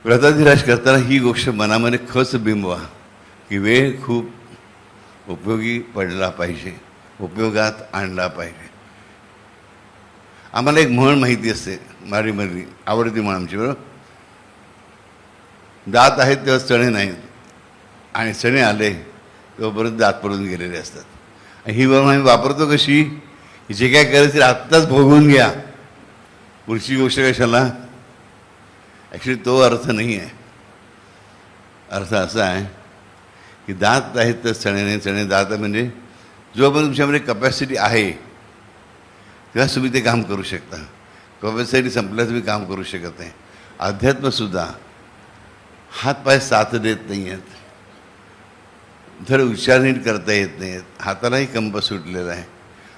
व्रताधिराज करताना ही गोष्ट मनामध्ये खच बिंबवा की वेळ खूप उपयोगी पडला पाहिजे, उपयोगात आणला पाहिजे. आम्हाला एक म्हण माहिती असते मराठीमधली, आवडती म्हण आमची, बरोबर. दात आहेत तेव्हा चणे नाहीत आणि चणे आले तेव्हापर्यंत दात पडून गेलेले असतात. आणि ही म्हण आम्ही वापरतो कशी, जे काय करायचं आत्ताच भोगून घ्या, पुढची गोष्ट कशाला. ॲक्च्युली तो अर्थ नाही आहे. अर्थ असा आहे की दात आहेत तर चणे नाही, चणे दात म्हणजे जोपर्यंत तुमच्यामध्ये कपॅसिटी आहे तेव्हाच तुम्ही ते काम करू शकता. कपॅसिटी संपल्यास तुम्ही काम करू शकत नाही. अध्यात्मसुद्धा हातपाय साथ देत नाही आहेत, धड उच्चार नीट करता येत नाहीत, हातालाही कंप सुटलेला आहे.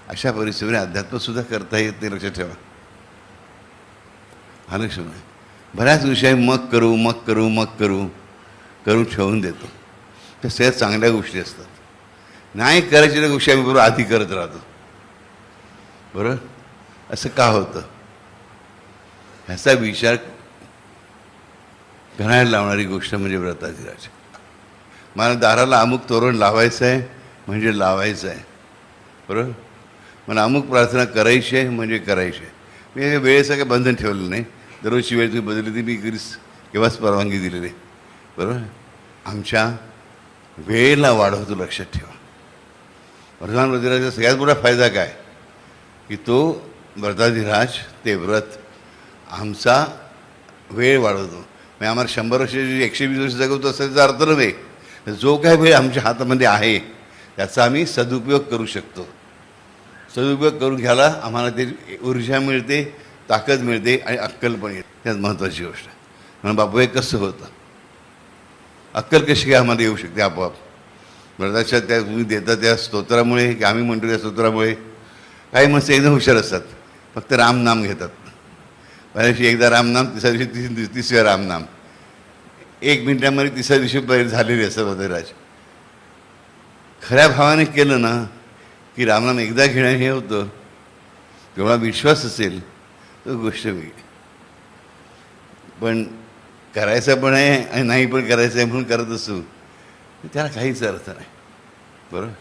अशा परिस्थितीमध्ये अध्यात्मसुद्धा करता येत नाही, लक्षात ठेवा. हा लक्ष नाही. बऱ्याच विषय मग करू मग करू मग करू करून ठेवून देतो. त्या सगळ्यात चांगल्या गोष्टी असतात. नाही करायची त्या गोष्टी आम्ही बरोबर आधी करत राहतो, बरोबर. असं का होतं ह्याचा विचार करायला लावणारी गोष्ट म्हणजे व्रताधिराज. मला दाराला अमुक तोरण लावायचं आहे म्हणजे लावायचं आहे, बरोबर. मला अमुक प्रार्थना करायची आहे म्हणजे करायची आहे. मी वेळेचं काही बंधन ठेवलं नाही. दररोजची वेळ तुम्ही बदलली ती मी केव्हाच परवानगी दिलेली आहे, बरोबर. आमच्या वेळेला वाढवतो, लक्षात ठेवा. वर्तमान व्रताधिराजाचा सगळ्यात मोठा फायदा काय की तो व्रताधिराज ते व्रत आमचा वेळ वाढवतो. म्हणजे आम्हाला 100 वर्षाची 120 वर्ष जगवतो असायचा अर्थ नव्हे. जो काय वेळ आमच्या हातामध्ये आहे त्याचा आम्ही सदुपयोग करू शकतो. सदुपयोग करून घ्यायला आम्हाला ते ऊर्जा मिळते, ताकद मिळते आणि अक्कल पण येते. त्यात महत्त्वाची गोष्ट आहे. म्हणून बापू हे कसं होतं, अक्कल कशी काय आम्हाला येऊ शकते आपोआप. व्रताच्या त्या तुम्ही देता त्या स्तोत्रामुळे की आम्ही म्हणतो त्या स्तोत्रामुळे. काही माणसं एकदम हुशार असतात, फक्त रामनाम घेतात. पहिल्या दिवशी एकदा रामनाम, तिसऱ्या दिवशी तिसऱ्या रामनाम, 1 मिनिटामध्ये तिसऱ्या दिवशी पहिले झालेले असतात व्रताधिराज. खऱ्या भावाने केलं ना की रामनाम एकदा घेणं हे होतं. तेवढा विश्वास असेल तर गोष्ट वेगळी. पण करायचं पण आहे आणि नाही पण करायचं आहे म्हणून करत असू त्याला काहीच अर्थ नाही, बरोबर.